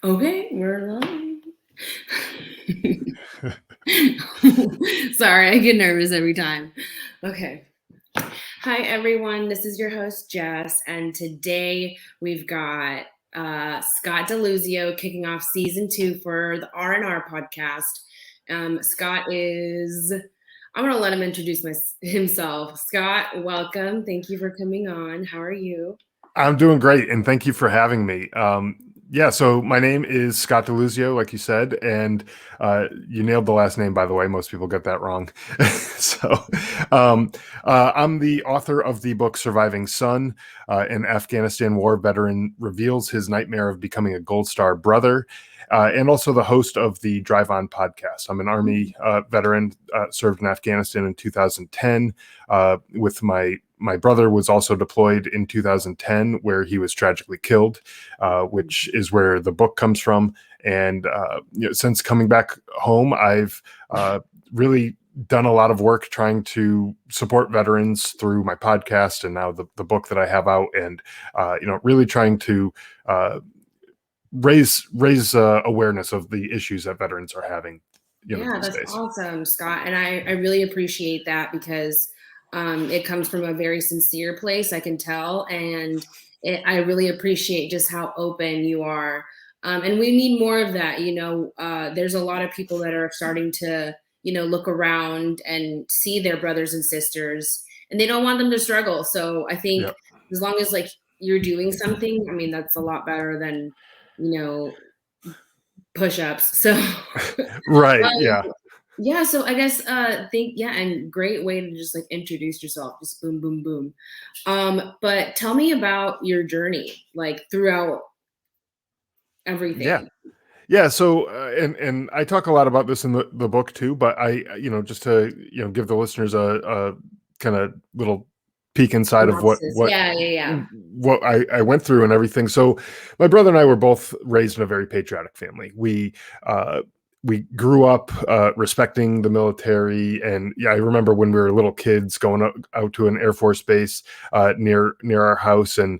Okay, we're live. Sorry, I get nervous every time. Okay. Hi, everyone. This is your host, Jess, and today we've got Scott Deluzio kicking off season 2 for the R&R podcast. Scott is, I'm going to let him introduce himself. Scott, welcome. Thank you for coming on. How are you? I'm doing great, and thank you for having me. So my name is Scott Deluzio, like you said, and you nailed the last name, by the way. Most people get that wrong. I'm the author of the book Surviving Son. An Afghanistan war veteran reveals his nightmare of becoming a Gold Star brother, and also the host of the Drive On podcast. I'm an Army veteran, served in Afghanistan in 2010 with my brother was also deployed in 2010, where he was tragically killed, which is where the book comes from. And since coming back home, I've really done a lot of work trying to support veterans through my podcast and now the book that I have out, and really trying to raise awareness of the issues that veterans are having. That's These days. awesome, Scott. And I really appreciate that because it comes from a very sincere place, I can tell. And I really appreciate just how open you are. And we need more of that. There's a lot of people that are starting to, look around and see their brothers and sisters, and they don't want them to struggle. So I think as long as you're doing something, I mean, that's a lot better than, push-ups. So Right. Yeah, so I guess and great way to just introduce yourself, just boom, boom, boom. But tell me about your journey, throughout everything. Yeah. So, and I talk a lot about this in the book too, but I, just to, give the listeners a kind of little peek inside of what I went through and everything. So my brother and I were both raised in a very patriotic family. We grew up respecting the military, and I remember when we were little kids going out to an Air Force base near our house and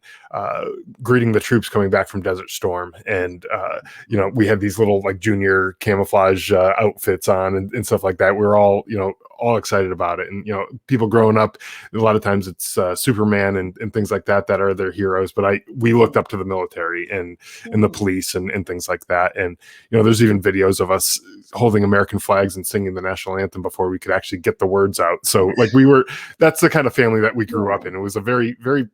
greeting the troops coming back from Desert Storm, and we had these little junior camouflage outfits on and stuff like that. We were all excited about it, and people growing up, a lot of times it's Superman and things like that are their heroes. But we looked up to the military and the police and things like that, and there's even videos of us holding American flags and singing the national anthem before we could actually get the words out. So that's the kind of family that we grew up in. It was a very, very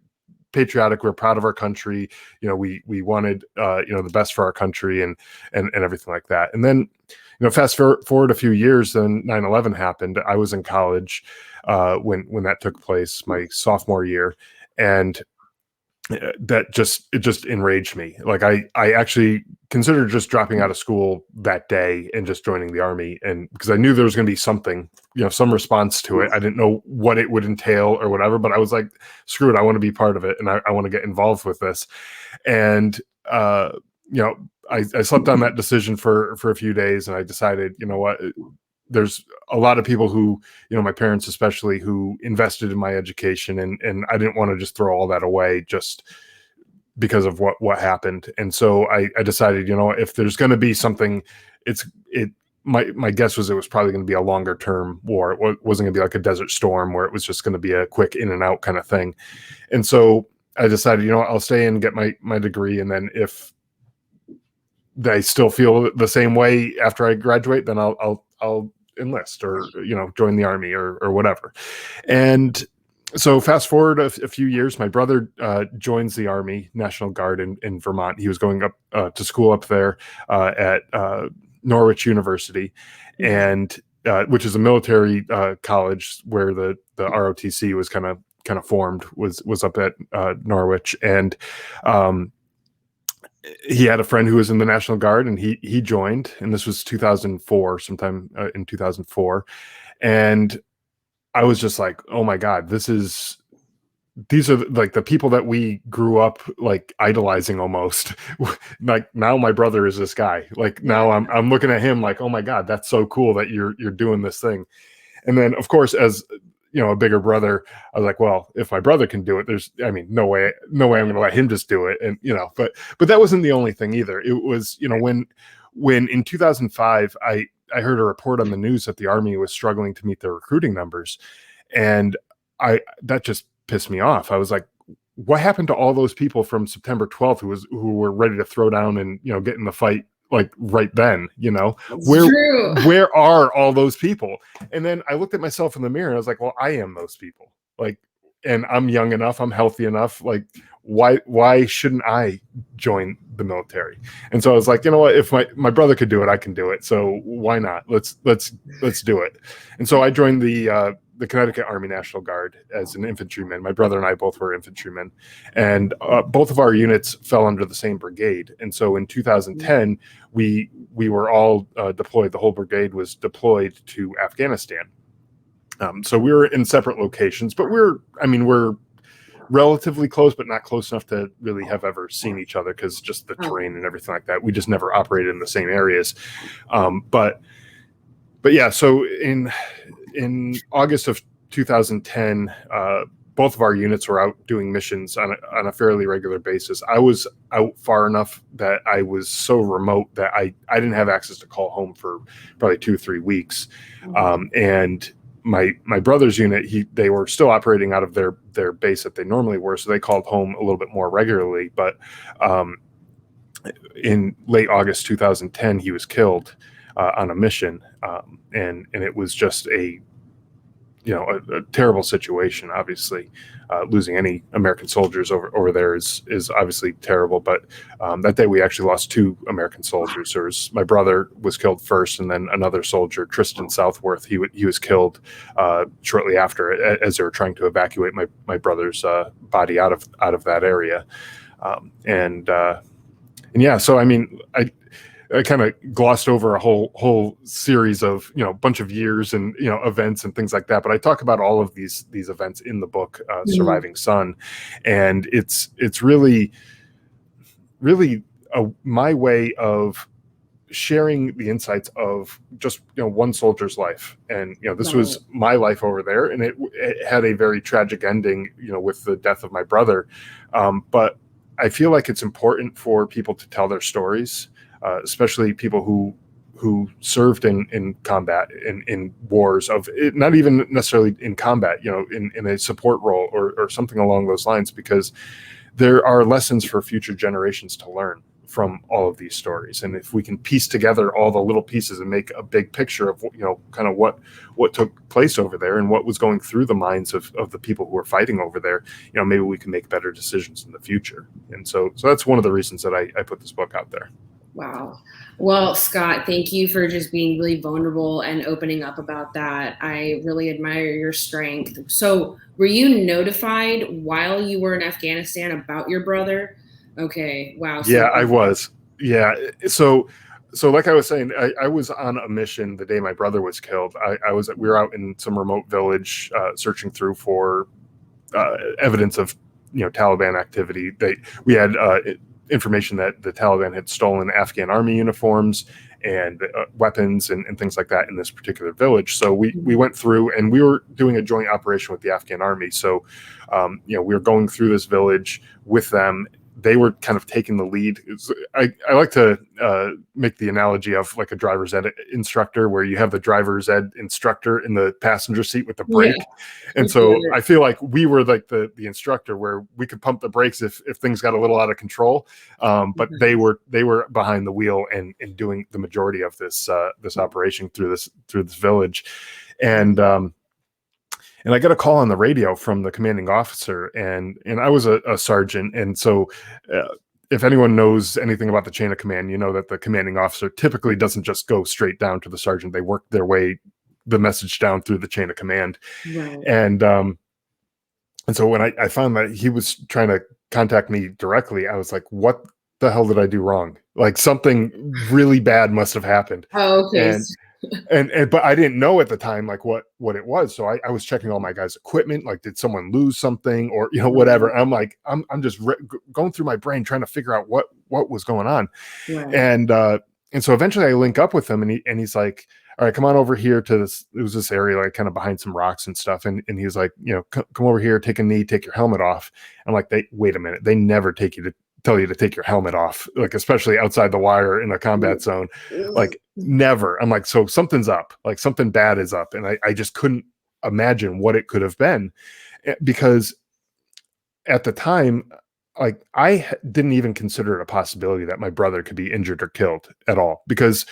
patriotic. We're proud of our country. We wanted the best for our country and everything like that. And then fast forward a few years, then 9/11 happened. I was in college when that took place, my sophomore year, and it just enraged me. I actually considered just dropping out of school that day and just joining the Army, and because I knew there was going to be something, some response to it. I didn't know what it would entail or whatever, but I was like, screw it, I want to be part of it, and I want to get involved with this. And I slept on that decision for a few days, and I decided, what, there's a lot of people who, my parents especially, who invested in my education, and I didn't want to just throw all that away just because of what happened. And so I decided, if there's going to be something, my guess was it was probably going to be a longer term war. It wasn't going to be like a Desert Storm where it was just going to be a quick in and out kind of thing. And so I decided, I'll stay and get my degree, and then if they still feel the same way after I graduate, then I'll enlist or join the Army or whatever. And so fast forward a few years, my brother joins the Army National Guard in Vermont. He was going up to school up there at Norwich University, and which is a military college where the ROTC was kind of formed, was up at Norwich. And he had a friend who was in the National Guard, and he joined, and this was 2004, sometime in 2004. And I was just like, oh my God, these are the people that we grew up idolizing almost. Now my brother is this guy. Now I'm looking at him like, oh my God, that's so cool that you're doing this thing. And then of course, as a bigger brother, I was like, well, if my brother can do it, no way I'm going to let him just do it. And, but that wasn't the only thing either. It was, when in 2005, I heard a report on the news that the Army was struggling to meet their recruiting numbers. And that just pissed me off. I was like, what happened to all those people from September 12th who were ready to throw down and, get in the fight like right then, where are all those people? And then I looked at myself in the mirror and I was like, well, I am those people. Like, and I'm young enough, I'm healthy enough. Like, why shouldn't I join the military? And so I was like, you know what, if my brother could do it, I can do it. So why not? Let's do it. And so I joined the Connecticut Army National Guard as an infantryman. My brother and I both were infantrymen, and both of our units fell under the same brigade. And so in 2010, we were all deployed. The whole brigade was deployed to Afghanistan. So we were in separate locations, but we're relatively close, but not close enough to really have ever seen each other because just the terrain and everything like that. We just never operated in the same areas. But yeah, so in August of 2010, both of our units were out doing missions on a fairly regular basis. I was out far enough that I was so remote that I didn't have access to call home for probably 2 or 3 weeks. And my brother's unit, they were still operating out of their base that they normally were, so they called home a little bit more regularly. But in late August 2010, he was killed on a mission, and it was just a terrible situation. Obviously, losing any American soldiers over there is obviously terrible. But that day we actually lost 2 American soldiers. My brother was killed first, and then another soldier, Tristan Southworth, he was killed shortly after as they were trying to evacuate my brother's body out of that area. And yeah, so I kind of glossed over a whole series of, a bunch of years and, events and things like that. But I talk about all of these events in the book, Surviving Son. And it's really, really my way of sharing the insights of just, one soldier's life. And, this was my life over there. And it had a very tragic ending, with the death of my brother. But I feel like it's important for people to tell their stories. Especially people who served in combat, in wars of it, not even necessarily in combat, in a support role or something along those lines, because there are lessons for future generations to learn from all of these stories. And if we can piece together all the little pieces and make a big picture of, kind of what took place over there and what was going through the minds of the people who were fighting over there, maybe we can make better decisions in the future. And so that's one of the reasons that I put this book out there. Wow. Well, Scott, thank you for just being really vulnerable and opening up about that. I really admire your strength. So were you notified while you were in Afghanistan about your brother? Okay. Wow. Yeah, I was. Yeah. So like I was saying, I was on a mission the day my brother was killed. We were out in some remote village searching through for evidence of, Taliban activity. We had information that the Taliban had stolen Afghan army uniforms and weapons and things like that in this particular village. So we went through and we were doing a joint operation with the Afghan army. So, we were going through this village with them. They were kind of taking the lead. I like to make the analogy of like a driver's ed instructor, where you have the driver's ed instructor in the passenger seat with the brake. Yeah. And so I feel like we were like the instructor, where we could pump the brakes if things got a little out of control. But they were behind the wheel and doing the majority of this operation through this village. And I got a call on the radio from the commanding officer, and I was a sergeant. And so if anyone knows anything about the chain of command, you know that the commanding officer typically doesn't just go straight down to the sergeant. They work their way, the message down through the chain of command. Right. And so when I found that he was trying to contact me directly, I was like, what the hell did I do wrong? Like something really bad must have happened. Oh, okay. But I didn't know at the time like what it was. So I was checking all my guys' equipment. Like, did someone lose something or whatever? And I'm like, I'm just going through my brain trying to figure out what was going on. Right. And so eventually I link up with him, and he's like, all right, come on over here to this. It was this area like kind of behind some rocks and stuff. And he's like, come over here, take a knee, take your helmet off. I'm like, wait a minute. They never tell you to take your helmet off, like, especially outside the wire in a combat zone, like never. I'm like, so something's up, like something bad is up. And I just couldn't imagine what it could have been, because at the time, like, I didn't even consider it a possibility that my brother could be injured or killed at all, because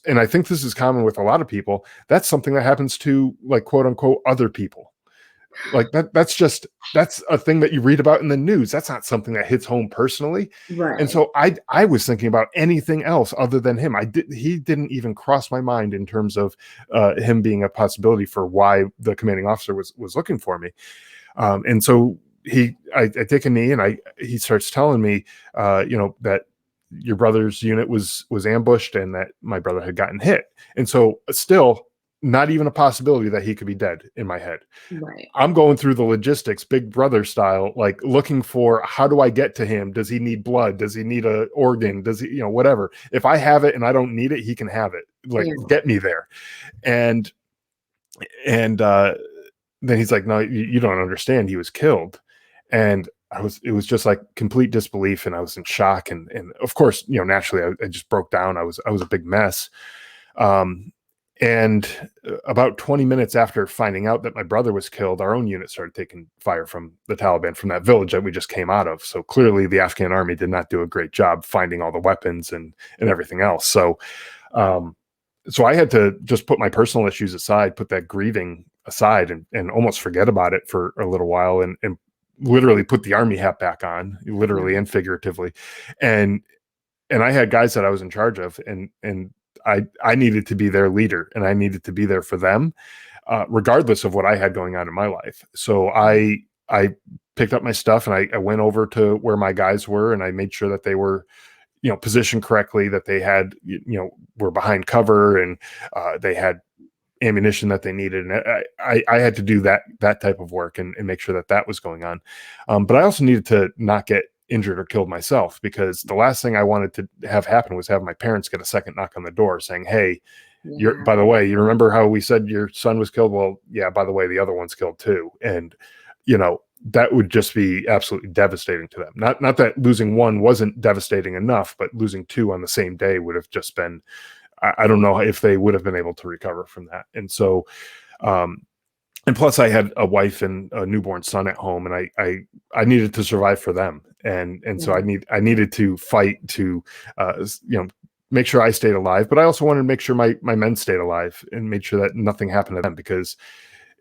and I think this is common with a lot of people, that's something that happens to, like, quote unquote, other people. Like that's a thing that you read about in the news. That's not something that hits home personally. Right. And so I was thinking about anything else other than him. He didn't even cross my mind in terms of him being a possibility for why the commanding officer was looking for me. And so I take a knee, and he starts telling me, that your brother's unit was ambushed and that my brother had gotten hit. And so still not even a possibility that he could be dead in my head. Right. I'm going through the logistics, Big Brother style, like looking for, how do I get to him? Does he need blood? Does he need an organ? Does he, whatever. If I have it and I don't need it, he can have it. Like, get me there. And then he's like, no, you don't understand. He was killed. And it was just like complete disbelief. And I was in shock. And of course, naturally I just broke down. I was a big mess. And about 20 minutes after finding out that my brother was killed, our own unit started taking fire from the Taliban, from that village that we just came out of. So clearly the Afghan army did not do a great job finding all the weapons and everything else. So, so I had to just put my personal issues aside, put that grieving aside, and almost forget about it for a little while, and literally put the army hat back on, literally and figuratively. And I had guys that I was in charge of, and I needed to be their leader, and I needed to be there for them, regardless of what I had going on in my life. So I picked up my stuff, and I went over to where my guys were, and I made sure that they were, positioned correctly, that they had, were behind cover, and they had ammunition that they needed. And I had to do that type of work and make sure that was going on. But I also needed to not get injured or killed myself, because the last thing I wanted to have happen was have my parents get a second knock on the door saying, hey, by the way, you remember how we said your son was killed? Well, yeah, by the way, the other one's killed too. And, that would just be absolutely devastating to them. Not that losing one wasn't devastating enough, but losing two on the same day would have just been, I don't know if they would have been able to recover from that. And so, and plus I had a wife and a newborn son at home, and I needed to survive for them. And so I needed to fight to, make sure I stayed alive, but I also wanted to make sure my men stayed alive and made sure that nothing happened to them. Because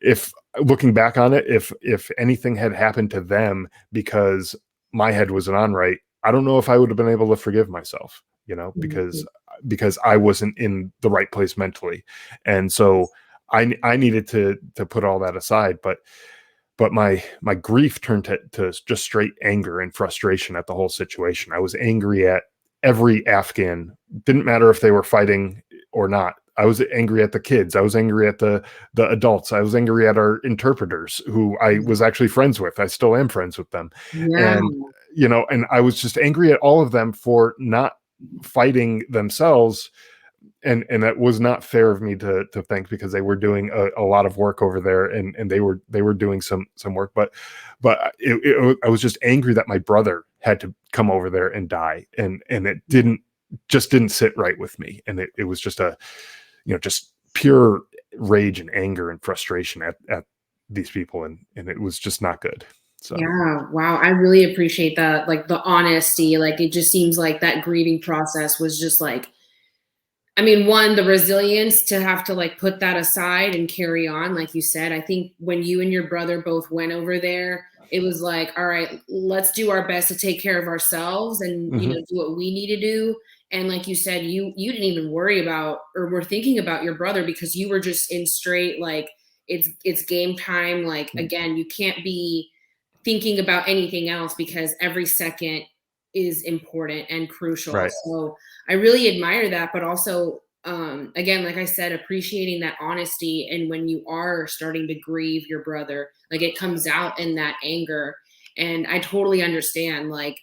if, looking back on it, if anything had happened to them because my head wasn't on right, I don't know if I would have been able to forgive myself, because I wasn't in the right place mentally. And so I needed to put all that aside, but my grief turned to just straight anger and frustration at the whole situation. I was angry at every Afghan. Didn't matter if they were fighting or not. I was angry at the kids. I was angry at the adults. I was angry at our interpreters, who I was actually friends with. I still am friends with them. And, and I was just angry at all of them for not fighting themselves. And that was not fair of me to think, because they were doing a lot of work over there, and they were doing some work, but I was just angry that my brother had to come over there and die, and it didn't sit right with me. And it was just just pure rage and anger and frustration at these people. And it was just not good. So, yeah, wow. I really appreciate that. Like the honesty, like it just seems like that grieving process was just like, I mean, one, the resilience to have to like put that aside and carry on. Like you said, I think when you and your brother both went over there, it was like, all right, let's do our best to take care of ourselves and, do what we need to do. And like you said, you didn't even worry about or were thinking about your brother, because you were just in straight, like it's game time. Like, again, you can't be thinking about anything else, because every second is important and crucial. right. So I really admire that, but also, again, like I said, appreciating that honesty. And when you are starting to grieve your brother, like it comes out in that anger. And I totally understand, like,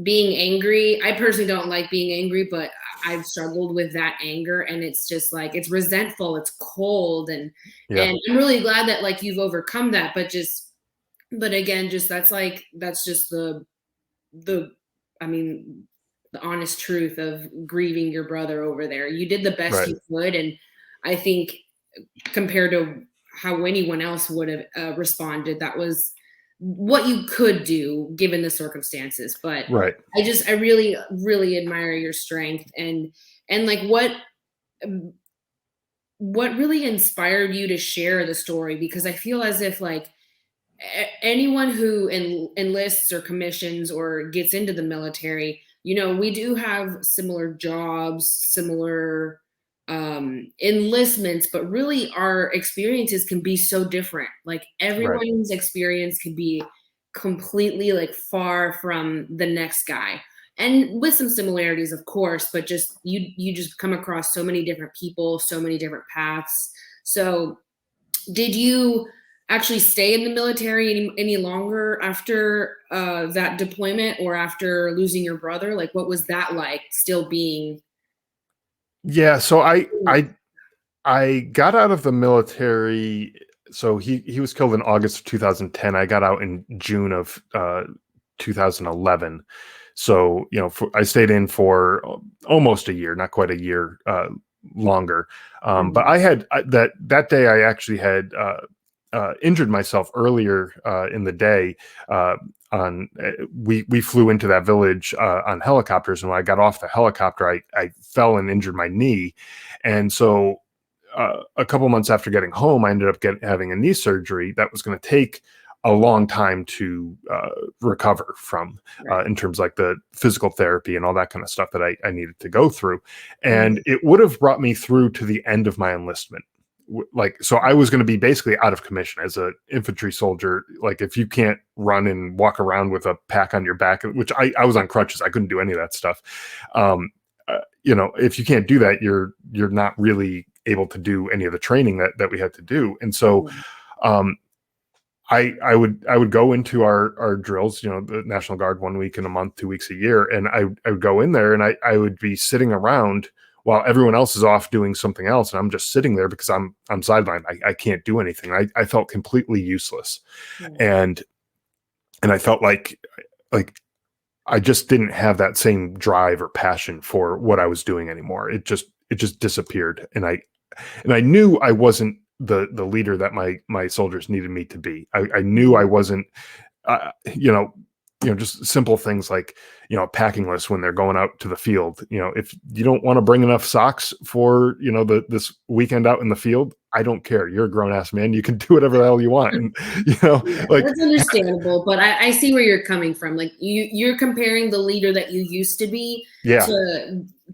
being angry. I personally don't like being angry, but I've struggled with that anger, and it's just like, it's resentful, it's cold, and Yeah. I'm really glad that like you've overcome that, but again, just that's just the I mean, the honest truth of grieving your brother over there. You did the best Right. you could, and I think compared to how anyone else would have responded, that was what you could do given the circumstances. But Right. I really, really admire your strength, and like what really inspired you to share the story, because I feel as if like anyone who enlists or commissions or gets into the military, we do have similar jobs, similar enlistments, but really our experiences can be so different. Like everyone's experience could be completely like far from the next guy, and with some similarities, of course, but just you just come across so many different people, so many different paths. So did you actually stay in the military any longer after that deployment, or after losing your brother? Like, what was that like, still being? Yeah. So I got out of the military. So he was killed in August of 2010. I got out in June of 2011. So, I stayed in for almost a year, not quite a year longer. But I had that day, I actually had injured myself earlier in the day. We flew into that village on helicopters, and when I got off the helicopter, I fell and injured my knee, and so a couple months after getting home, I ended up having a knee surgery that was going to take a long time to recover from, in terms of like the physical therapy and all that kind of stuff that I needed to go through. And it would have brought me through to the end of my enlistment. So I was going to be basically out of commission as an infantry soldier. Like, if you can't run and walk around with a pack on your back, which I was on crutches, I couldn't do any of that stuff. If you can't do that, you're not really able to do any of the training that we had to do. And so I would go into our drills, the National Guard 1 week in a month, 2 weeks a year, and I would go in there, and I would be sitting around while everyone else is off doing something else, and I'm just sitting there because I'm sidelined. I can't do anything. I felt completely useless, and I felt like I just didn't have that same drive or passion for what I was doing anymore. It just disappeared, and I knew I wasn't the leader that my soldiers needed me to be. I knew I wasn't, just simple things like, a packing list when they're going out to the field. If you don't want to bring enough socks for, this weekend out in the field, I don't care. You're a grown ass man. You can do whatever the hell you want. And, like, that's understandable, but I see where you're coming from. Like you're comparing the leader that you used to be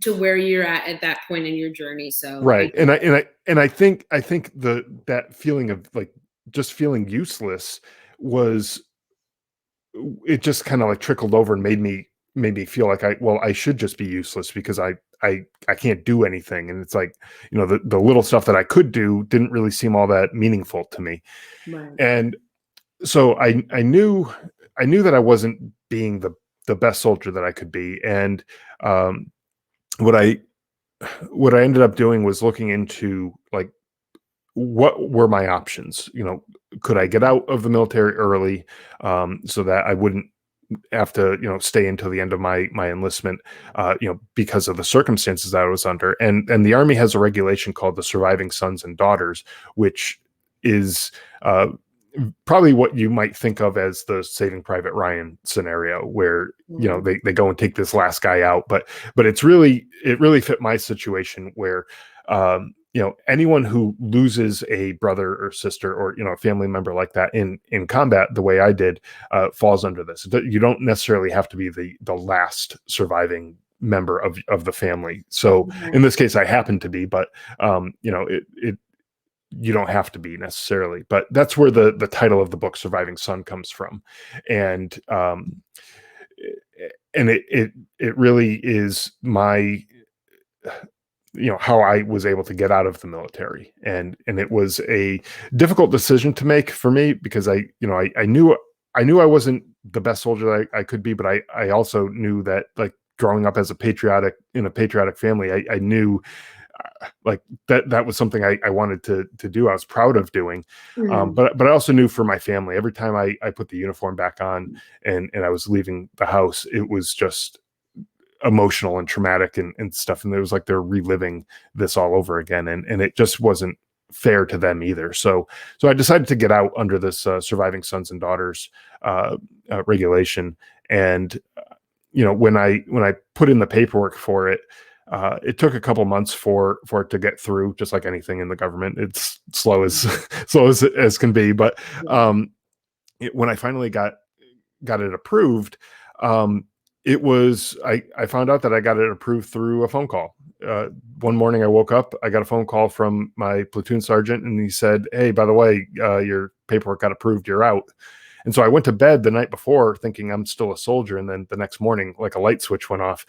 to where you're at that point in your journey. So right. And I think that feeling of like just feeling useless it just kind of like trickled over and made me feel like I should just be useless because I can't do anything. And it's like, the little stuff that I could do didn't really seem all that meaningful to me. Right. And so I knew that I wasn't being the best soldier that I could be. And what I ended up doing was looking into like, what were my options? Could I get out of the military early, so that I wouldn't have to, stay until the end of my enlistment, because of the circumstances that I was under. And the Army has a regulation called the Surviving Sons and Daughters, which is probably what you might think of as the Saving Private Ryan scenario, where they go and take this last guy out, but it really fit my situation where anyone who loses a brother or sister or a family member like that in combat, the way I did, falls under this. You don't necessarily have to be the last surviving member of the family. So in this case, I happen to be, but you don't have to be necessarily. But that's where the title of the book, Surviving Son, comes from. And it really is my how I was able to get out of the military. And it was a difficult decision to make for me, because I knew I wasn't the best soldier that I could be, but I also knew that like growing up as in a patriotic family, I knew like that was something I wanted to do. I was proud of doing. But I also knew for my family, every time I put the uniform back on and I was leaving the house, it was just emotional and traumatic and stuff. And it was like they're reliving this all over again. And it just wasn't fair to them either. So I decided to get out under this surviving sons and daughters regulation. And when I put in the paperwork for it, it took a couple months for it to get through, just like anything in the government. It's slow as can be. But when I finally got it approved, it was I found out that I got it approved through a phone call. One morning I woke up, I got a phone call from my platoon sergeant, and he said, "Hey, by the way, your paperwork got approved. You're out." And so I went to bed the night before thinking I'm still a soldier. And then the next morning, like a light switch went off.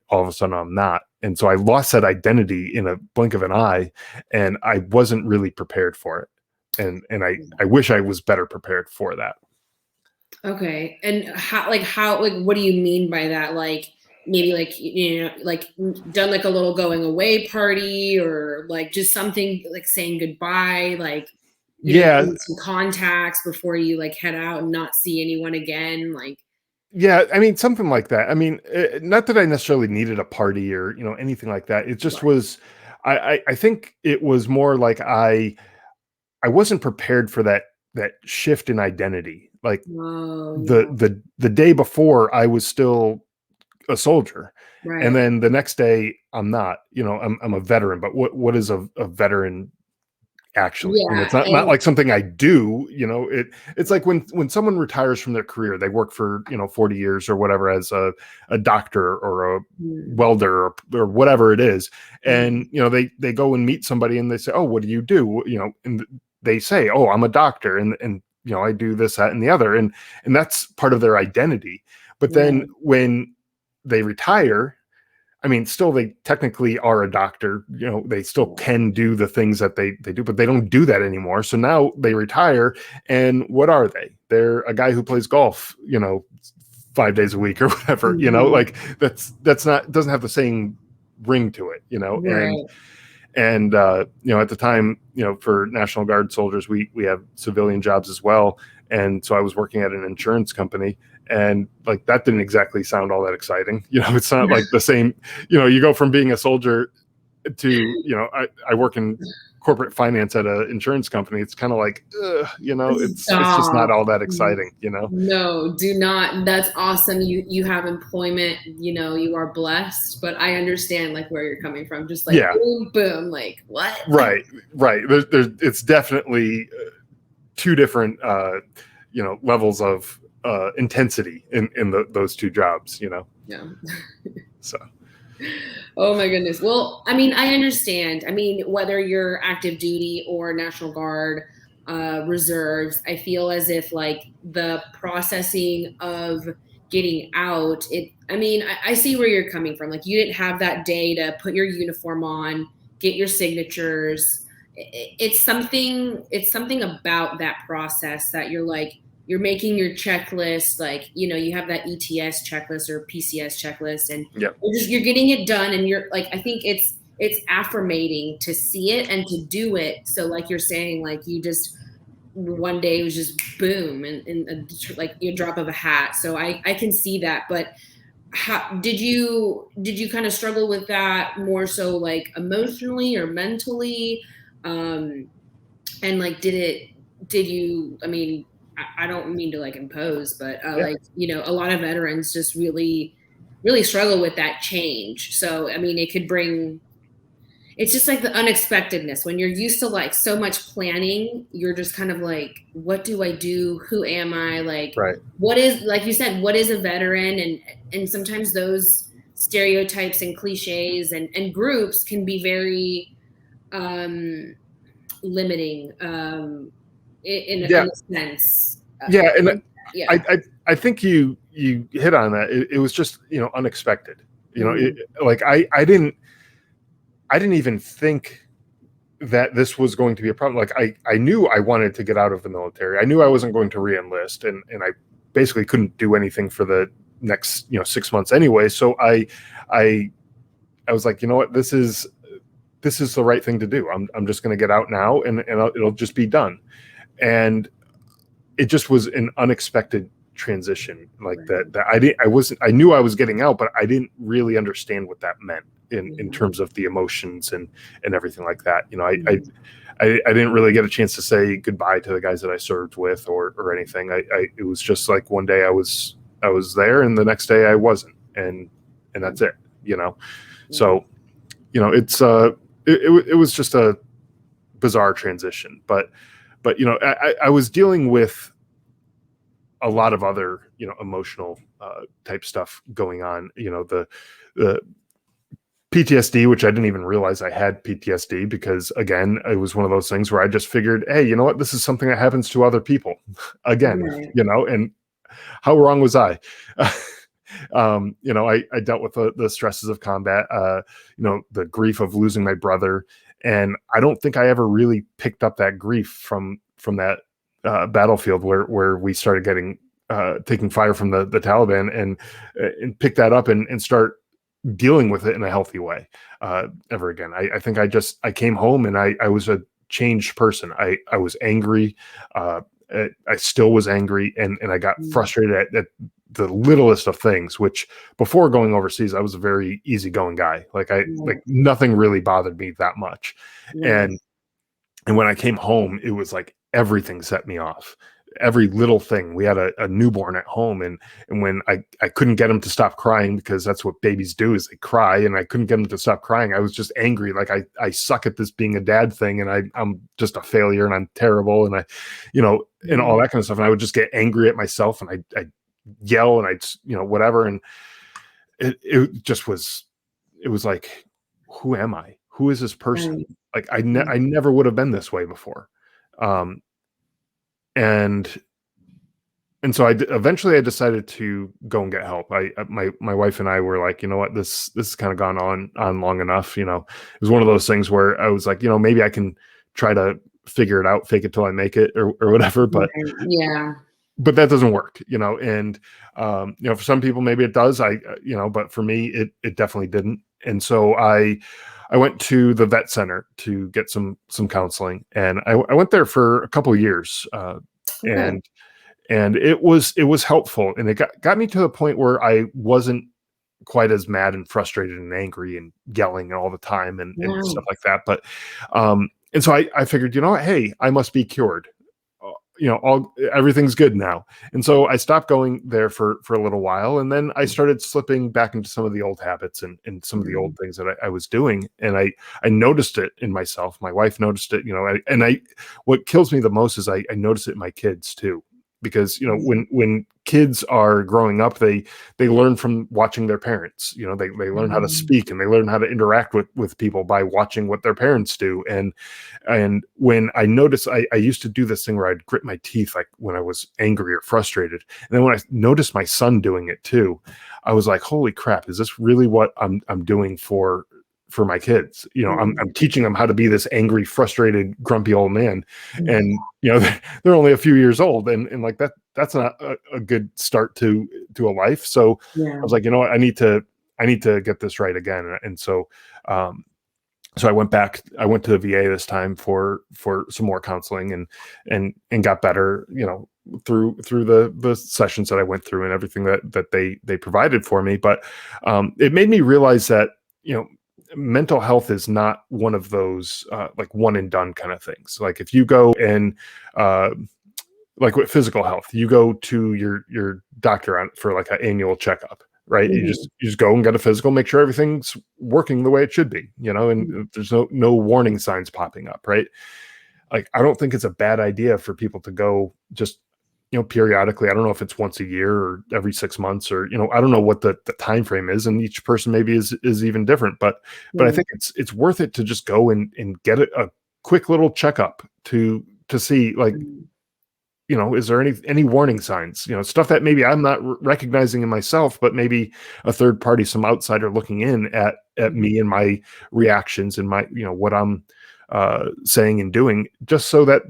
All of a sudden I'm not. And so I lost that identity in a blink of an eye, and I wasn't really prepared for it. And I wish I was better prepared for that. Okay. And how, what do you mean by that? Like, maybe like done like a little going away party, or like just something like saying goodbye, like, some contacts before you like head out and not see anyone again. Like, yeah, I mean, something like that. I mean, not that I necessarily needed a party or, anything like that. It just was, I think it was more like I wasn't prepared for that shift in identity. Like the day before I was still a soldier. Right. And then the next day I'm not, I'm a veteran, but what is a veteran actually? It's not like something I do. It's like when someone retires from their career, they work for 40 years or whatever as a doctor or a welder or whatever it is, and they go and meet somebody and they say, "Oh, what do you do?" And they say, "Oh, I'm a doctor," and I do this, that, and the other, and that's part of their identity. But then when they retire, I mean, still they technically are a doctor, they still can do the things that they do, but they don't do that anymore. So now they retire, and what are they? They're a guy who plays golf, 5 days a week or whatever, like that's not, doesn't have the same ring to it, right. And at the time, for National Guard soldiers, we have civilian jobs as well. And so I was working at an insurance company, and like that didn't exactly sound all that exciting. It's not like the same, you go from being a soldier to, I work in corporate finance at an insurance company. It's kind of like, it's just not all that exciting, No, do not. That's awesome. You have employment, you are blessed, but I understand like where you're coming from. Just like, boom, boom, like what? Right. It's definitely two different, levels of intensity in those two jobs, Yeah. So. Oh my goodness. Well, I mean, I understand. I mean, whether you're active duty or National Guard, reserves, I feel as if like the processing of getting out, I see where you're coming from. Like you didn't have that day to put your uniform on, get your signatures. It's something about that process that you're making your checklist, like, you have that ETS checklist or PCS checklist, and you're getting it done. And you're like, I think it's affirmating to see it and to do it. So like you're saying, like you just, one day it was just boom, and like a drop of a hat. So I can see that. But how did you kind of struggle with that more so like emotionally or mentally? And like, did you, I don't mean to like impose, but like, a lot of veterans just really, really struggle with that change. So, it could bring, it's just like the unexpectedness when you're used to like so much planning, you're just kind of like, what do I do? Who am I? Like, what is, like you said, what is a veteran? And sometimes those stereotypes and cliches and groups can be very, limiting, in a sense. And I think you hit on that. It was just, unexpected, like I didn't even think that this was going to be a problem. Like I knew I wanted to get out of the military. I knew I wasn't going to re-enlist, and I basically couldn't do anything for the next 6 months anyway. So I was like, you know what, this is the right thing to do. I'm just going to get out now, and it'll just be done. And it just was an unexpected transition like that. I knew I was getting out, but I didn't really understand what that meant in terms of the emotions and everything like that. I didn't really get a chance to say goodbye to the guys that I served with or anything. It was just like one day I was there, and the next day I wasn't, and that's it. So it's it was just a bizarre transition, but I was dealing with a lot of other emotional type stuff going on. The PTSD, which I didn't even realize I had PTSD, because again, it was one of those things where I just figured, hey, you know what, this is something that happens to other people again. Right. And how wrong was I? I dealt with the stresses of combat, the grief of losing my brother, and I don't think I ever really picked up that grief from that battlefield where we started getting taking fire from the Taliban, and pick that up and start dealing with it in a healthy way ever again. I think I came home, and I was a changed person. I was angry. I still was angry, and I got frustrated at the littlest of things, which before going overseas, I was a very easygoing guy. Like nothing really bothered me that much. And when I came home, it was like everything set me off. Every little thing. We had a newborn at home, and when I couldn't get him to stop crying, because that's what babies do, is they cry, and I couldn't get him to stop crying. I was just angry. Like I suck at this being a dad thing, and I'm just a failure, and I'm terrible, and and all that kind of stuff. And I would just get angry at myself, and I yell, and I'd whatever. And it just was, it was like, who am I? Who is this person? Like I never would have been this way before. And so eventually I decided to go and get help. My wife and I were like, you know what, this has kind of gone on long enough. It was one of those things where I was like, maybe I can try to figure it out, fake it till I make it, or whatever. But but that doesn't work, and for some people maybe it does. But for me it definitely didn't. And so I went to the vet center to get some counseling, and I went there for a couple of years, and it was helpful, and it got me to the point where I wasn't quite as mad and frustrated and angry and yelling all the time and stuff like that. But and so I figured, hey, I must be cured. Everything's good now. And so I stopped going there for a little while, and then I started slipping back into some of the old habits and some of the old things that I was doing. And I noticed it in myself. My wife noticed it, what kills me the most is I notice it in my kids too. Because when kids are growing up, they learn from watching their parents. They learn how to speak, and they learn how to interact with people by watching what their parents do. And when I noticed, I used to do this thing where I'd grit my teeth, like when I was angry or frustrated. And then when I noticed my son doing it too, I was like, holy crap, is this really what I'm doing for my kids? I'm teaching them how to be this angry, frustrated, grumpy old man. And they're only a few years old, and like that's not a good start to a life. So I was like, what, I need to get this right again. And so so I went to the VA this time for some more counseling, and got better, through the sessions that I went through and everything that they provided for me. But it made me realize that mental health is not one of those like one and done kind of things. Like if you go and like with physical health, you go to your doctor for like an annual checkup, right? You just go and get a physical, make sure everything's working the way it should be, and there's no warning signs popping up, right? Like I don't think it's a bad idea for people to go just periodically. I don't know if it's once a year or every 6 months, or I don't know what the time frame is, and each person maybe is even different. But I think it's worth it to just go and get a quick little checkup to see, like, is there any warning signs, stuff that maybe I'm not recognizing in myself, but maybe a third party, some outsider looking in at me and my reactions and my what I'm saying and doing, just so that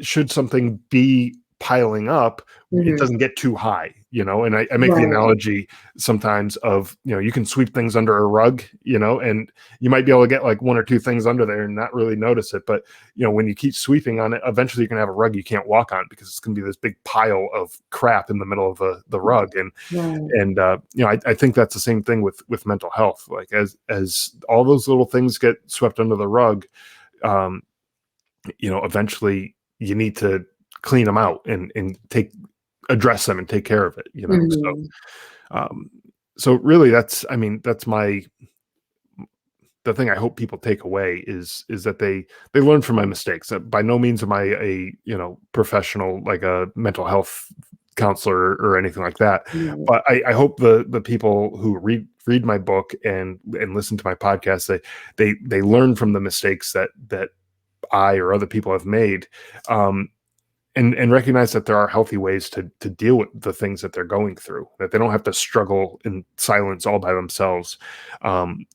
should something be piling up, it doesn't get too high, and I make the analogy sometimes of, you can sweep things under a rug, and you might be able to get like one or two things under there and not really notice it. But, when you keep sweeping on it, eventually you're going to have a rug you can't walk on because it's going to be this big pile of crap in the middle of the rug. And I think that's the same thing with mental health. Like as all those little things get swept under the rug, eventually you need to clean them out and address them and take care of it, So really that's the thing I hope people take away is that they learn from my mistakes. By no means am I a professional, like a mental health counselor or anything like that. But I hope the people who read my book and listen to my podcast, they learn from the mistakes that I or other people have made, and recognize that there are healthy ways to deal with the things that they're going through, that they don't have to struggle in silence all by themselves. And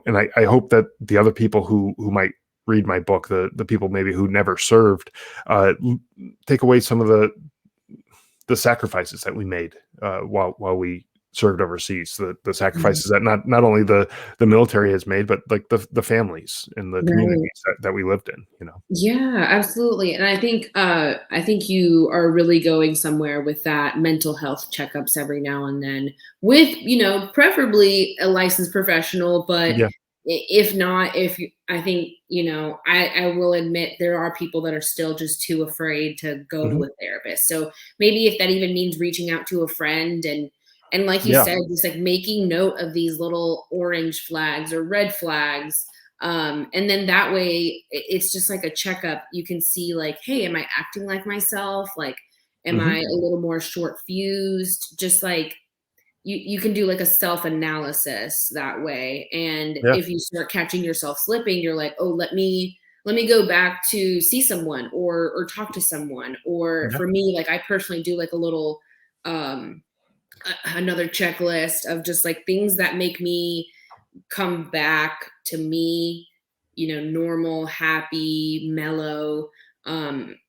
I hope that the other people who might read my book, the people maybe who never served, take away some of the sacrifices that we made while we served overseas, the sacrifices that not only the military has made, but like the families and the communities that we lived in, Yeah, absolutely. And I think you are really going somewhere with that mental health checkups every now and then with, preferably a licensed professional, but if not, I think, I will admit there are people that are still just too afraid to go to a therapist. So maybe if that even means reaching out to a friend and like you said, just like making note of these little orange flags or red flags. And then that way it's just like a checkup. You can see like, hey, am I acting like myself? Like, am I a little more short fused? Just like you can do like a self-analysis that way. And if you start catching yourself slipping, you're like, oh, let me go back to see someone or talk to someone. Or for me, like I personally do like a little another checklist of just like things that make me come back to me, normal, happy, mellow.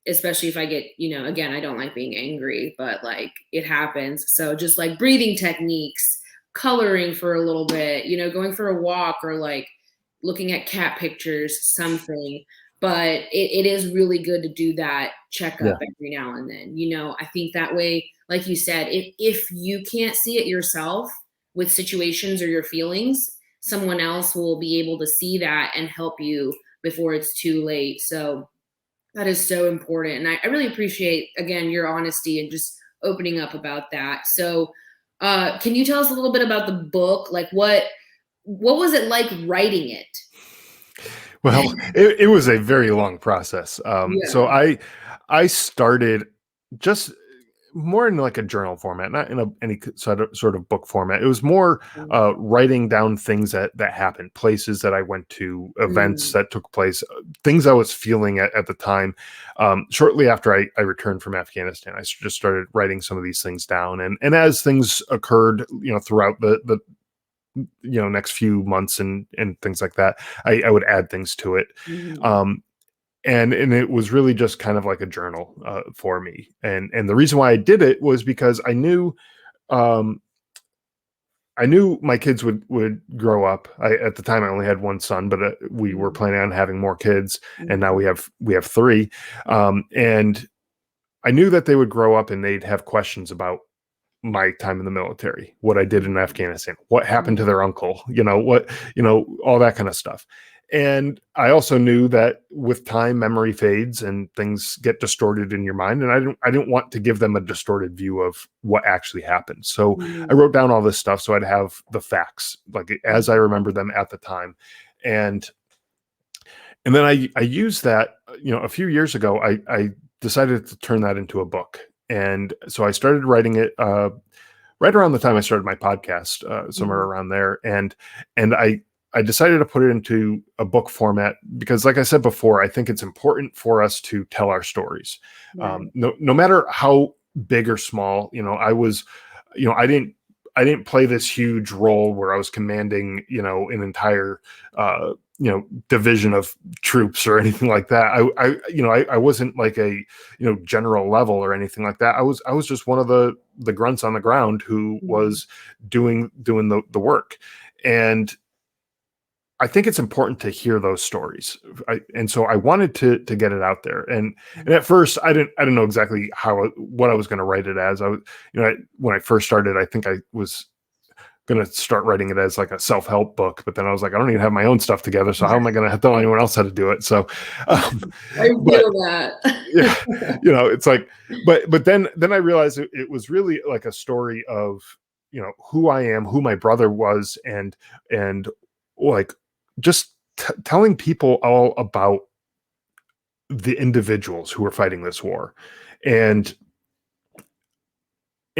Especially if I get, again, I don't like being angry, but like it happens. So just like breathing techniques, coloring for a little bit, going for a walk or like looking at cat pictures, something. But it is really good to do that checkup every now and then. I think that way, like you said, if you can't see it yourself with situations or your feelings, someone else will be able to see that and help you before it's too late. So that is so important. And I really appreciate, again, your honesty and just opening up about that. So can you tell us a little bit about the book? Like what was it like writing it? Well, it was a very long process. So I started just more in like a journal format, not in any sort of book format. It was more writing down things that happened, places that I went to, events that took place, things I was feeling at the time. Shortly after I returned from Afghanistan, I just started writing some of these things down. And as things occurred, throughout the next few months and things like that, I would add things to it. And it was really just kind of like a journal for me. And the reason why I did it was because I knew my kids would grow up. At the time I only had one son, but we were planning on having more kids, and now we have 3. And I knew that they would grow up and they'd have questions about my time in the military, what I did in Afghanistan, what happened to their uncle, all that kind of stuff. And I also knew that with time, memory fades and things get distorted in your mind. And I didn't want to give them a distorted view of what actually happened. So I wrote down all this stuff so I'd have the facts, like as I remember them at the time. And then I used that, a few years ago, I decided to turn that into a book. And so I started writing it right around the time I started my podcast, somewhere around there. And I decided to put it into a book format because, like I said before, I think it's important for us to tell our stories. No matter how big or small, I didn't play this huge role where I was commanding, an entire, division of troops or anything like that. I wasn't like a, general level or anything like that. I was just one of the grunts on the ground who was doing the work. And I think it's important to hear those stories. And so I wanted to get it out there. And at first I didn't know exactly what I was going to write it as. When I first started, I think I was going to start writing it as like a self-help book, but then I was like, I don't even have my own stuff together. So how am I going to tell anyone else how to do it? So, I feel that. Yeah, it's like, but then I realized it was really like a story of, who I am, who my brother was, and like just telling people all about the individuals who were fighting this war. And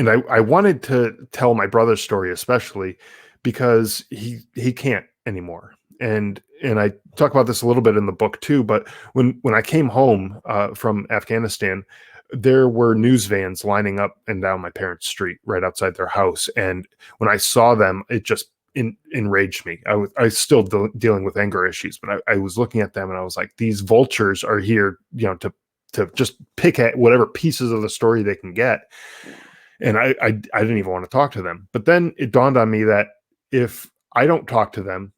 I wanted to tell my brother's story, especially because he can't anymore. And I talk about this a little bit in the book too, but when I came home from Afghanistan, there were news vans lining up and down my parents' street right outside their house. And when I saw them, it just enraged me. I was still dealing with anger issues, but I was looking at them and I was like, these vultures are here, to just pick at whatever pieces of the story they can get. And I didn't even want to talk to them. But then it dawned on me that if I don't talk to them,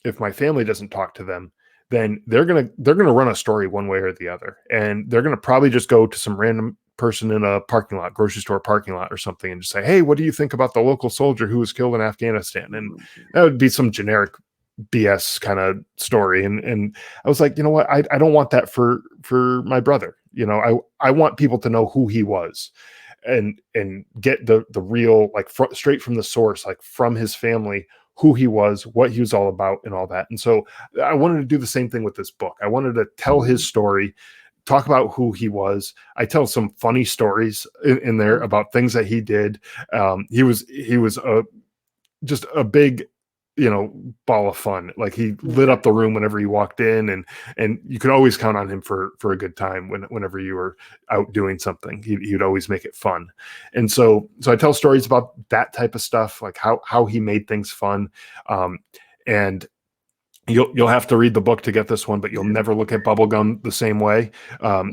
if my family doesn't talk to them, then they're gonna run a story one way or the other, and they're gonna probably just go to some random person in a parking lot, grocery store parking lot or something, and just say, hey, what do you think about the local soldier who was killed in Afghanistan? And that would be some generic BS kind of story. And I was like, you know what? I don't want that for my brother. I want people to know who he was and get the real, like straight from the source, like from his family, who he was, what he was all about, and all that. And so I wanted to do the same thing with this book. I wanted to tell his story, talk about who he was. I tell some funny stories in there about things that he did. He was just a big, ball of fun. Like he lit up the room whenever he walked in, and you could always count on him for a good time whenever you were out doing something. He'd always make it fun. And so I tell stories about that type of stuff, like how he made things fun. And you'll have to read the book to get this one, but you'll never look at bubblegum the same way. I'll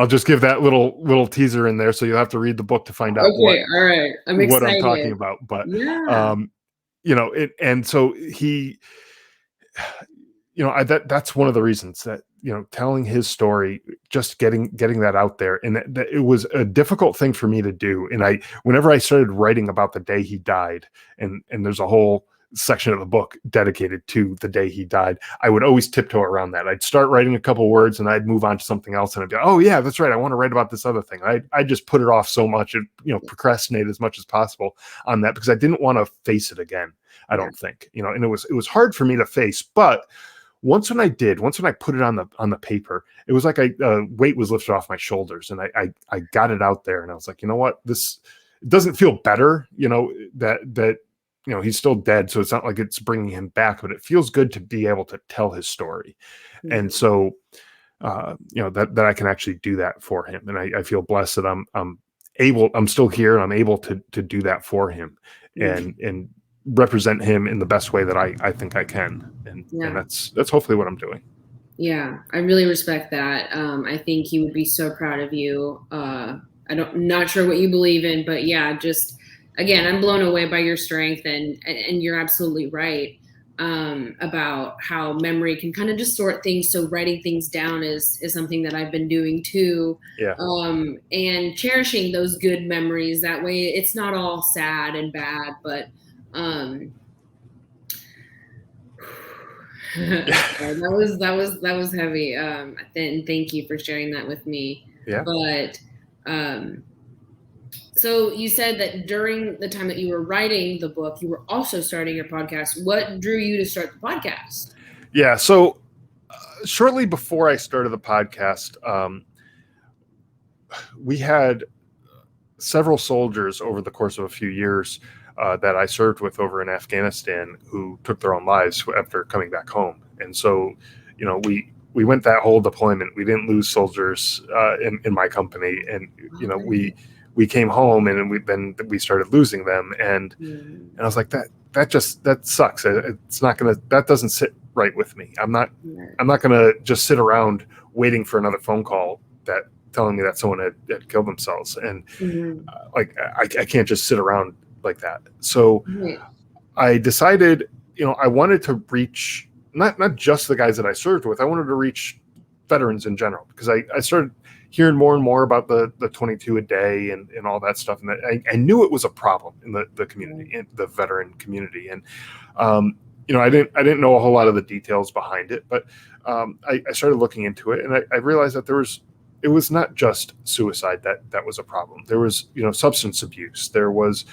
just give that little teaser in there. So you'll have to read the book to find out all right. I'm excited. What I'm talking about. But yeah. And so he, that's one of the reasons that, telling his story, just getting that out there. And that it was a difficult thing for me to do. And whenever I started writing about the day he died, and there's a whole section of the book dedicated to the day he died, I would always tiptoe around that. I'd start writing a couple words and I'd move on to something else, and I'd go, oh yeah, that's right, I want to write about this other thing. I just put it off so much, and procrastinate as much as possible on that, because I didn't want to face it again. I don't think, and it was hard for me to face. But once when I put it on the paper, it was like weight was lifted off my shoulders, and I got it out there, and I was like, you know what, this doesn't feel better, that he's still dead, so it's not like it's bringing him back, but it feels good to be able to tell his story. And so, that I can actually do that for him. And I feel blessed that I'm still here, and I'm able to do that for him and represent him in the best way that I think I can. And that's hopefully what I'm doing. Yeah, I really respect that. I think he would be so proud of you. Not sure what you believe in, but yeah, just, again, I'm blown away by your strength, and you're absolutely right about how memory can kind of distort things. So writing things down is something that I've been doing too. Yeah. And cherishing those good memories. That way it's not all sad and bad, but that was heavy. And thank you for sharing that with me. Yeah. But so you said that during the time that you were writing the book, you were also starting your podcast. What drew you to start the podcast? Yeah. So shortly before I started the podcast, we had several soldiers over the course of a few years that I served with over in Afghanistan who took their own lives after coming back home. And so, we went that whole deployment. We didn't lose soldiers in my company. And, we came home and we started losing them. And I was like, that sucks. That doesn't sit right with me. I'm not going to just sit around waiting for another phone call telling me that someone had killed themselves. And like, I can't just sit around like that. So I decided, I wanted to reach not just the guys that I served with. I wanted to reach veterans in general, because I started hearing more and more about the 22 a day and all that stuff. And I knew it was a problem in the community, in the veteran community. And, I didn't know a whole lot of the details behind it, but I started looking into it, and I realized that it was not just suicide that was a problem. There was, substance abuse. There was,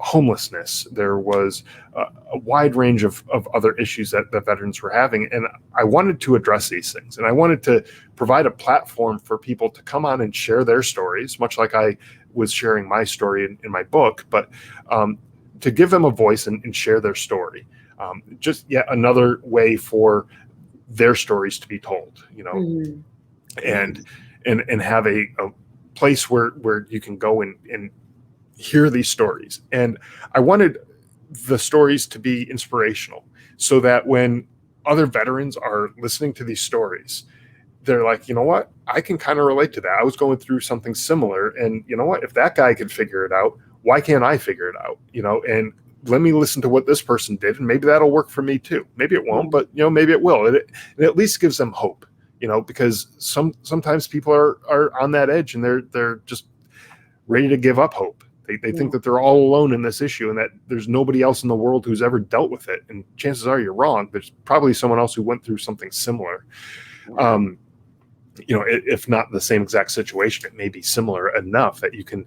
homelessness. There was a wide range of other issues that veterans were having. And I wanted to address these things. And I wanted to provide a platform for people to come on and share their stories, much like I was sharing my story in my book, but to give them a voice and share their story. Just yet another way for their stories to be told, and have a place where you can go and hear these stories. And I wanted the stories to be inspirational, so that when other veterans are listening to these stories, they're like, you know what, I can kind of relate to that. I was going through something similar, and you know what, if that guy could figure it out, why can't I figure it out? And let me listen to what this person did, and maybe that'll work for me too. Maybe it won't, but maybe it will. It at least gives them hope, because sometimes people are on that edge, and they're just ready to give up hope. They think that they're all alone in this issue, and that there's nobody else in the world who's ever dealt with it. And chances are you're wrong. There's probably someone else who went through something similar. If not the same exact situation, it may be similar enough that you can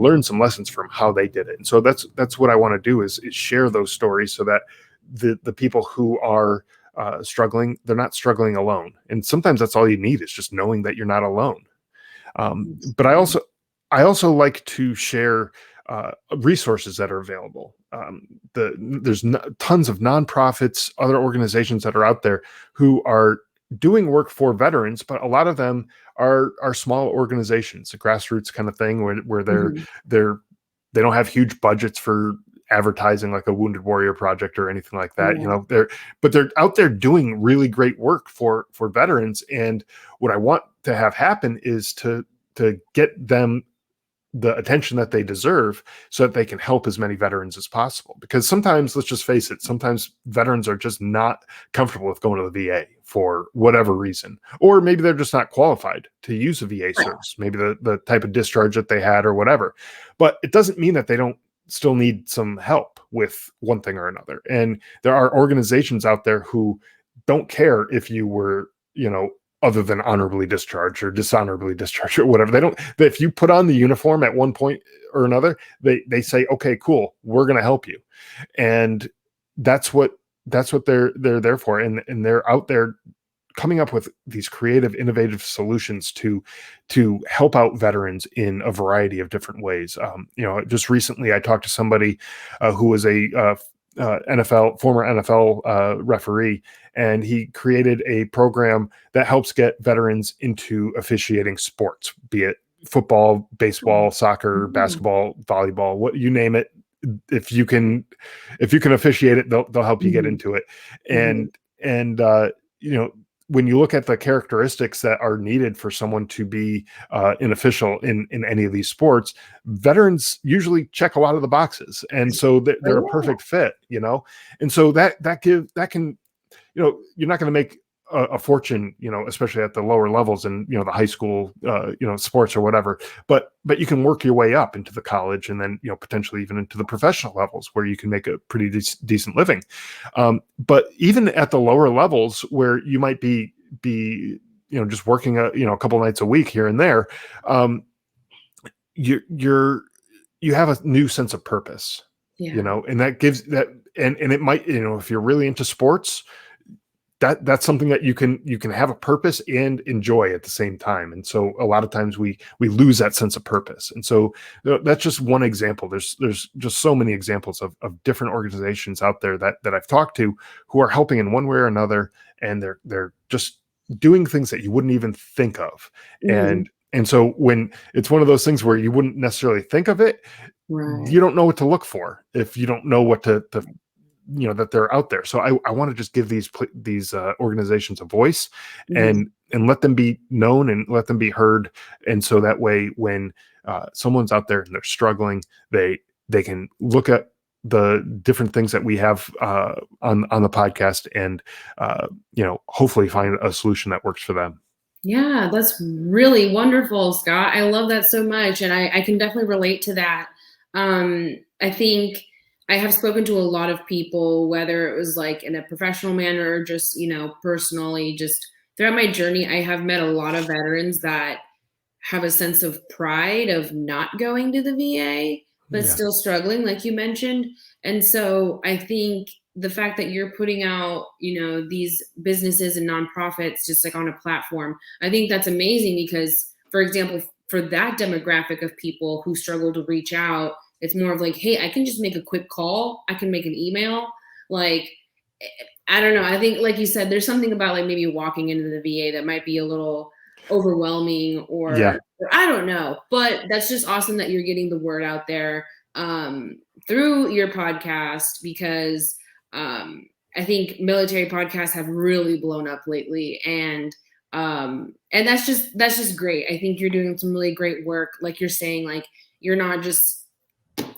learn some lessons from how they did it. And so that's what I want to do is share those stories, so that the people who are struggling, they're not struggling alone. And sometimes that's all you need, is just knowing that you're not alone. But I also like to share resources that are available. There's tons of nonprofits, other organizations that are out there who are doing work for veterans, but a lot of them are small organizations, a grassroots kind of thing, where they don't have huge budgets for advertising like a Wounded Warrior Project or anything like that. They're out there doing really great work for veterans. And what I want to have happen is to get them the attention that they deserve, so that they can help as many veterans as possible. Because sometimes, let's just face it, sometimes veterans are just not comfortable with going to the VA for whatever reason, or maybe they're just not qualified to use a VA service, maybe the type of discharge that they had or whatever. But it doesn't mean that they don't still need some help with one thing or another. And there are organizations out there who don't care if you were, other than honorably discharged or dishonorably discharged or whatever. If you put on the uniform at one point or another, they say, okay, cool, we're going to help you. And that's what they're there for. And they're out there coming up with these creative, innovative solutions to help out veterans in a variety of different ways. Just recently I talked to somebody who was a former NFL referee, and he created a program that helps get veterans into officiating sports, be it football, baseball, soccer, basketball, volleyball, what you name it. If you can officiate it, they'll help you get into it. And when you look at the characteristics that are needed for someone to be an official in any of these sports, veterans usually check a lot of the boxes, and so they're a perfect fit. And so that can, you're not going to make a fortune, especially at the lower levels in the high school sports or whatever, but you can work your way up into the college, and then potentially even into the professional levels, where you can make a pretty decent living. But even at the lower levels, where you might be just working a couple nights a week here and there, you have a new sense of purpose. And that gives that, and it might, if you're really into sports, that's something that you can have a purpose and enjoy at the same time. And so a lot of times we lose that sense of purpose. And so that's just one example. There's just so many examples of different organizations out there that I've talked to, who are helping in one way or another, and they're just doing things that you wouldn't even think of. And And so when it's one of those things where you wouldn't necessarily think of it, Right. you don't know what to look for if you don't know what to that they're out there. So I want to just give these organizations a voice, Mhm. and let them be known and let them be heard. And so that way, when someone's out there and they're struggling, they can look at the different things that we have on the podcast, and hopefully find a solution that works for them. Yeah, that's really wonderful, Scott. I love that so much. And I can definitely relate to that. I think I have spoken to a lot of people, whether it was like in a professional manner or just, personally, just throughout my journey, I have met a lot of veterans that have a sense of pride of not going to the VA, but Yeah. still struggling, like you mentioned. And so I think the fact that you're putting out, these businesses and nonprofits just like on a platform, I think that's amazing because, for example, for that demographic of people who struggle to reach out, it's more of like, hey, I can just make a quick call. I can make an email. Like, I don't know. I think, like you said, there's something about like maybe walking into the VA that might be a little overwhelming Yeah. or I don't know, but that's just awesome that you're getting the word out there through your podcast because I think military podcasts have really blown up lately and that's just great. I think you're doing some really great work. Like you're saying, like you're not just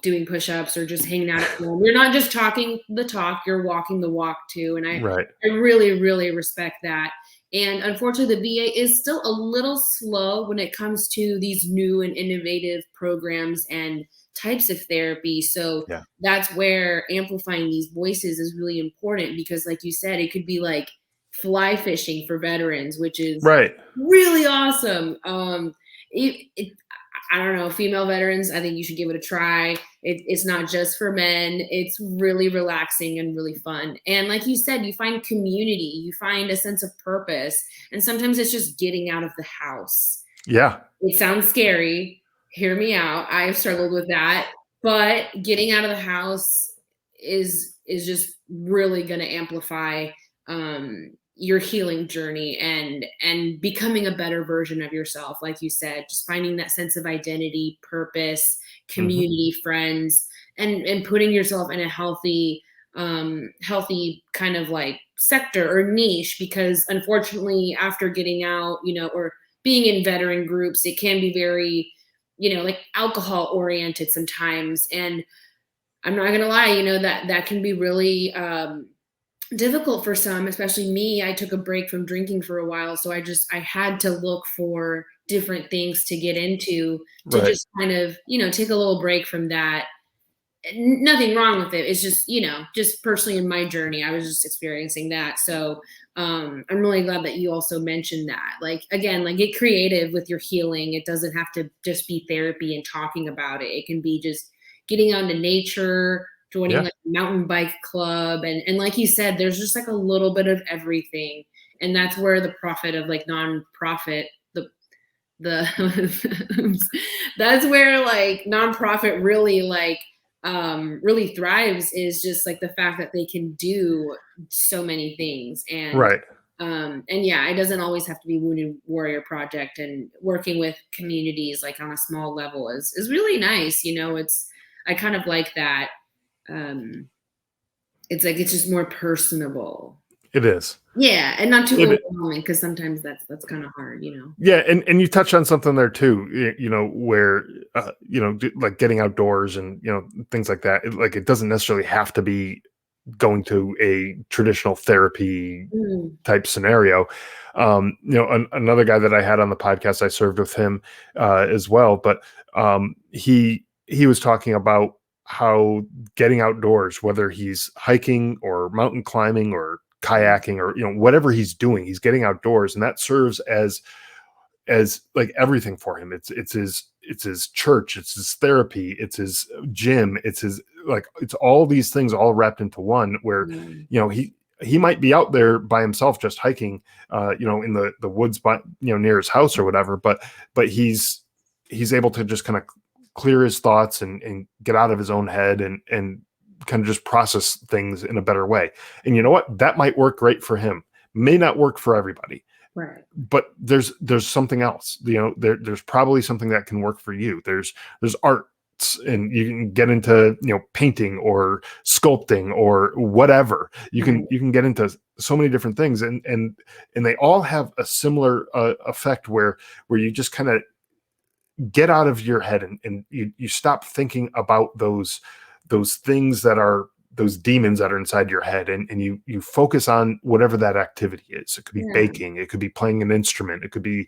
doing push-ups or just hanging out at home. You're not just talking the talk, you're walking the walk too. And Right. I really, really respect that. And unfortunately, the VA is still a little slow when it comes to these new and innovative programs and types of therapy. So Yeah. that's where amplifying these voices is really important because, like you said, it could be like fly fishing for veterans, which is Right. really awesome. I don't know, female veterans, I think you should give it a try. It's not just for men. It's really relaxing and really fun. And like you said, you find community, you find a sense of purpose. And sometimes it's just getting out of the house. Yeah. It sounds scary. Hear me out. I've struggled with that. But getting out of the house is just really going to amplify your healing journey and becoming a better version of yourself. Like you said, just finding that sense of identity, purpose, Hmm. community, friends, and putting yourself in a healthy kind of like sector or niche. Because unfortunately, after getting out, or being in veteran groups, it can be very, like alcohol oriented sometimes. And I'm not gonna lie, that can be really difficult for some, especially me. I took a break from drinking for a while, so I had to look for different things to get into to Right. just kind of, take a little break from that. Nothing wrong with it. It's just, just personally in my journey, I was just experiencing that. So I'm really glad that you also mentioned that. Like again, like get creative with your healing. It doesn't have to just be therapy and talking about it. It can be just getting out into nature, joining Yeah. like a mountain bike club, and like you said, there's just like a little bit of everything. And that's where the profit of like nonprofit, the that's where like nonprofit really like really thrives, is just like the fact that they can do so many things. Right. And yeah, it doesn't always have to be Wounded Warrior Project, and working with communities like on a small level is really nice. I kind of like that. um it's like it's just more personable. It is. Yeah, and not too It, overwhelming, because sometimes that's kind of hard. yeah, and you touched on something there too. Where like getting outdoors and things like that. It doesn't necessarily have to be going to a traditional therapy Mm. type scenario. Another guy that I had on the podcast, I served with him as well, but he was talking about how getting outdoors, whether he's hiking or mountain climbing or kayaking or whatever he's doing, he's getting outdoors, and that serves as like everything for him. It's his church, it's his therapy, it's his gym, it's all these things all wrapped into one, where Mm. he might be out there by himself just hiking in the woods by near his house or whatever, but he's able to just kind of clear his thoughts and get out of his own head and kind of just process things in a better way. And you know what? That might work great for him. May not work for everybody. Right. But there's something else, there's probably something that can work for you. There's art, and you can get into painting or sculpting or whatever. You can get into so many different things, and they all have a similar effect where you just kind of get out of your head, and you stop thinking about those things that are those demons that are inside your head, and you focus on whatever that activity is. It could be baking, it could be playing an instrument, it could be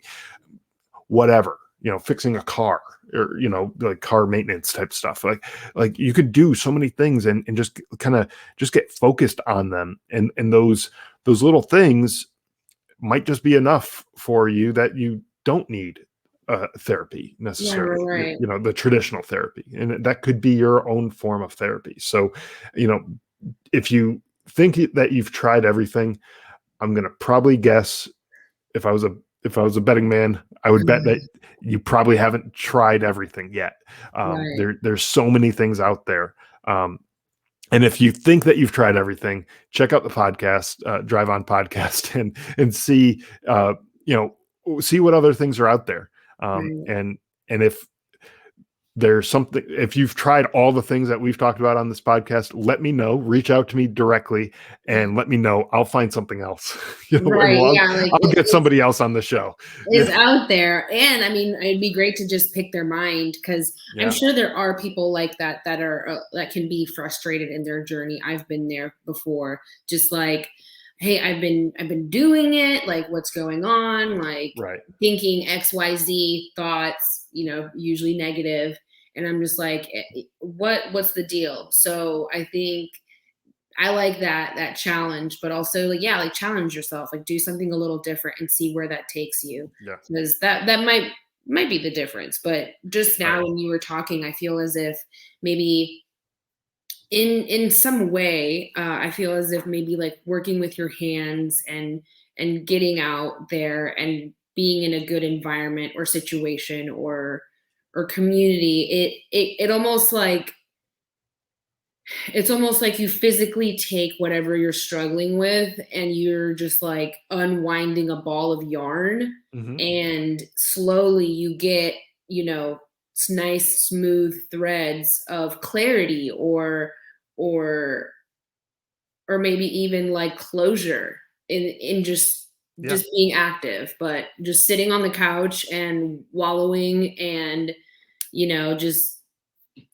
whatever, fixing a car, or like car maintenance type stuff. Like you could do so many things, and just kind of just get focused on them, and those little things might just be enough for you, that you don't need therapy necessarily. Right. The traditional therapy, and that could be your own form of therapy. So if you think that you've tried everything, I'm going to probably guess, if I was a betting man, I would bet that you probably haven't tried everything yet. There's so many things out there. And if you think that you've tried everything, check out the podcast, Drive On Podcast, and see, see what other things are out there. And if there's something, if you've tried all the things that we've talked about on this podcast, let me know. Reach out to me directly and let me know. I'll find something else. I'll get somebody else on the show. Is out there. And I mean, it'd be great to just pick their mind, because I'm sure there are people like that are that can be frustrated in their journey. I've been there before. Just like, hey, I've been doing it. Like, what's going on? Like, thinking XYZ thoughts, usually negative. And I'm just like, what's the deal? So I think I like that challenge, but also like challenge yourself, like do something a little different and see where that takes you. Because that might be the difference. But just now when you were talking, I feel as if maybe in some way, I feel as if maybe like working with your hands and getting out there and being in a good environment or situation or community, it almost like, it's almost like you physically take whatever you're struggling with and you're just like unwinding a ball of yarn, and slowly you get, nice smooth threads of clarity or maybe even like closure in just being active, but just sitting on the couch and wallowing and, just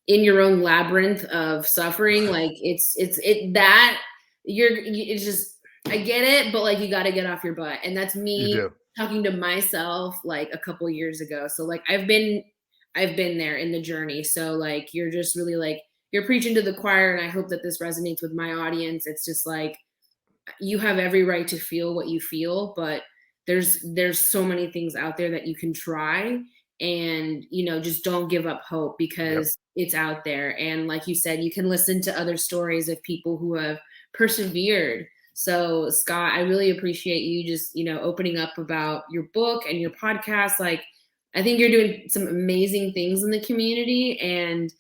in your own labyrinth of suffering. Like it's just, I get it, but like, you got to get off your butt. And that's me talking to myself like a couple years ago. So like, I've been there in the journey. So like, you're just really like, you're preaching to the choir. And I hope that this resonates with my audience. It's just like, you have every right to feel what you feel, but there's so many things out there that you can try, and just don't give up hope, because it's out there. And like you said, you can listen to other stories of people who have persevered. So Scott, I really appreciate you just opening up about your book and your podcast. Like, I think you're doing some amazing things in the community, and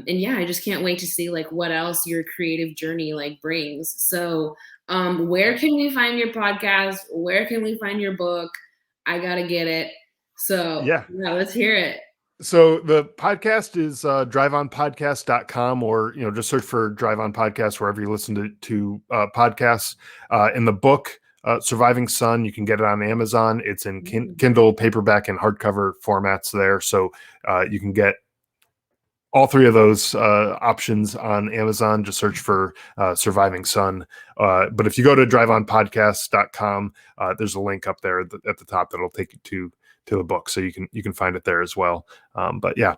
yeah, I just can't wait to see like what else your creative journey like brings. So where can we find your podcast? Where can we find your book? I gotta get it. So yeah, let's hear it. So the podcast is driveonpodcast.com, or just search for Drive On Podcast wherever you listen to podcasts. In the book, Surviving Sun, you can get it on Amazon. It's in Kindle, paperback, and hardcover formats there. So you can get all three of those options on Amazon. Just search for Surviving Sun. But if you go to driveonpodcast.com, there's a link up there at the top that'll take you to the book, so you can find it there as well. But yeah,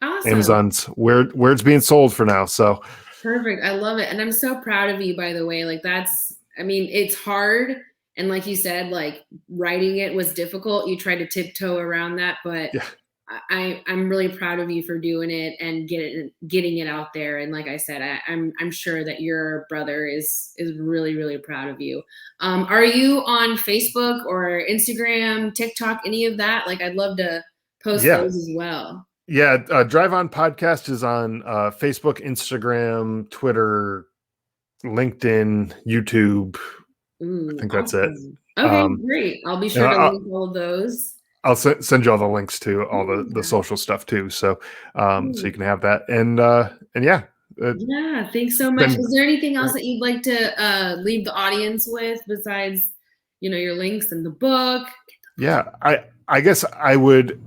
awesome. Amazon's where it's being sold for now. So perfect. I love it. And I'm so proud of you, by the way. Like, it's hard. And like you said, like, writing it was difficult. You tried to tiptoe around that, but I'm really proud of you for doing it and getting it out there. And like I said, I'm sure that your brother is really, really proud of you. Are you on Facebook or Instagram, TikTok, any of that? Like, I'd love to post those as well. Yeah. Drive On Podcast is on Facebook, Instagram, Twitter, LinkedIn, YouTube. I think that's it. Okay, great. I'll be sure to link all of those. I'll send you all the links to all the social stuff too. So, so you can have that. And yeah. Yeah, thanks so much. Is there anything else that you'd like to leave the audience with besides, your links and the book? Yeah, I guess I would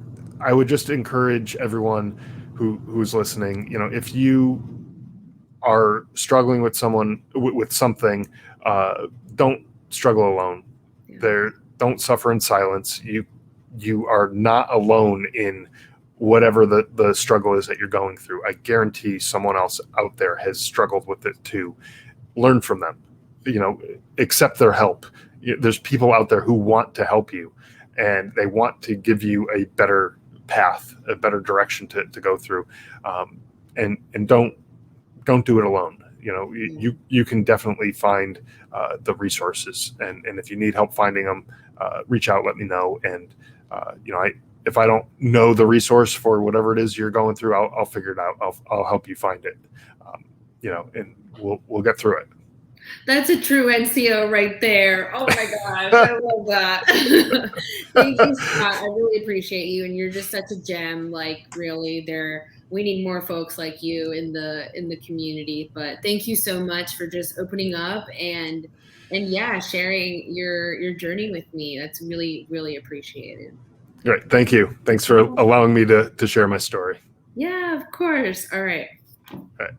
just encourage everyone who's listening. If you are struggling with with something, don't struggle alone. Yeah. Don't suffer in silence. You are not alone in whatever the struggle is that you're going through. I guarantee someone else out there has struggled with it too. Learn from them. Accept their help. There's people out there who want to help you, and they want to give you a better path, a better direction to go through. And don't do it alone. You can definitely find the resources, and if you need help finding them, reach out, let me know. And if I don't know the resource for whatever it is you're going through, I'll figure it out. I'll help you find it. And we'll get through it. That's a true NCO right there. Oh my gosh, I love that. Thank you, Scott. I really appreciate you, and you're just such a gem. Like, really, we need more folks like you in the community. But thank you so much for just opening up and yeah, sharing your journey with me. That's really, really appreciated. Great, thank you. Thanks for allowing me to share my story. Yeah, of course. All right. All right.